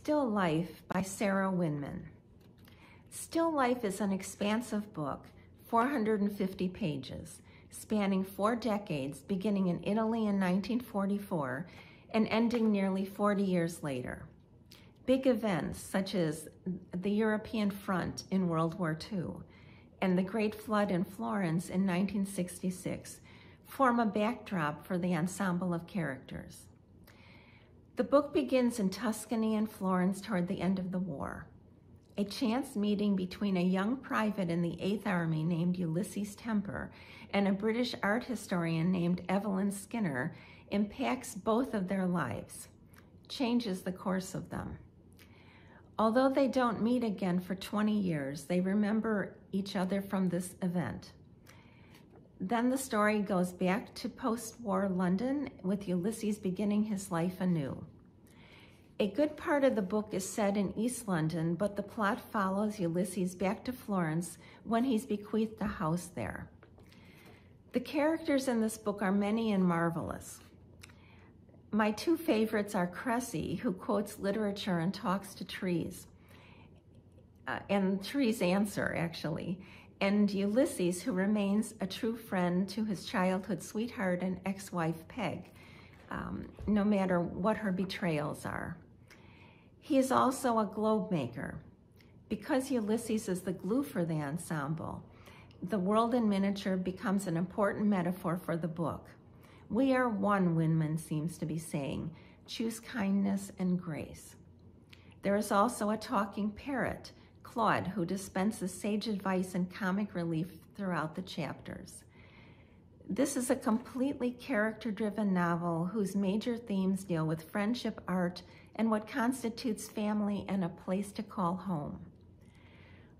Still Life by Sarah Winman. Still Life is an expansive book, 450 pages, spanning 4 decades, beginning in Italy in 1944 and ending nearly 40 years later. Big events such as the European Front in World War II and the Great Flood in Florence in 1966 form a backdrop for the ensemble of characters. The book begins in Tuscany and Florence toward the end of the war. A chance meeting between a young private in the 8th Army named Ulysses Temper and a British art historian named Evelyn Skinner impacts both of their lives, changes the course of them. Although they don't meet again for 20 years, they remember each other from this event. Then the story goes back to post-war London, with Ulysses beginning his life anew. A good part of the book is set in East London, but the plot follows Ulysses back to Florence when he's bequeathed a house there. The characters in this book are many and marvelous. My 2 favorites are Cressy, who quotes literature and talks to trees, and trees answer, actually, and Ulysses, who remains a true friend to his childhood sweetheart and ex-wife Peg, no matter what her betrayals are. He is also a globe maker. Because Ulysses is the glue for the ensemble, the world in miniature becomes an important metaphor for the book. We are one, Winman seems to be saying. Choose kindness and grace. There is also a talking parrot, Claude, who dispenses sage advice and comic relief throughout the chapters. This is a completely character-driven novel whose major themes deal with friendship, art, and what constitutes family and a place to call home.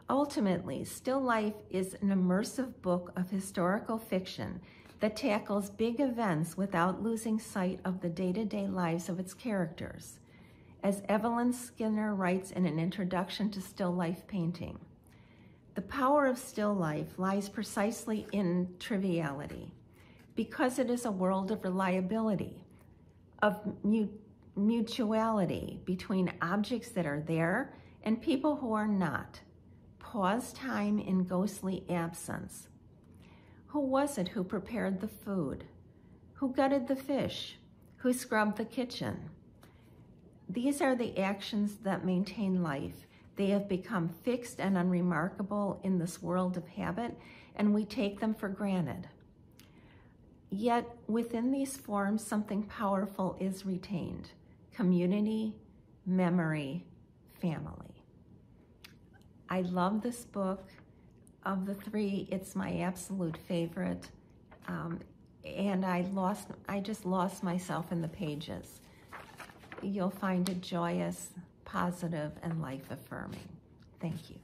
Ultimately, Still Life is an immersive book of historical fiction that tackles big events without losing sight of the day-to-day lives of its characters. As Evelyn Skinner writes in an introduction to Still Life painting, the power of Still Life lies precisely in triviality, because it is a world of reliability, of mutuality between objects that are there and people who are not. Pause time in ghostly absence. Who was it who prepared the food? Who gutted the fish? Who scrubbed the kitchen? These are the actions that maintain life. They have become fixed and unremarkable in this world of habit, and we take them for granted. Yet within these forms, something powerful is retained: community, memory, family. I love this book. Of the 3, it's my absolute favorite. And I just lost myself in the pages. You'll find it joyous, positive, and life-affirming. Thank you.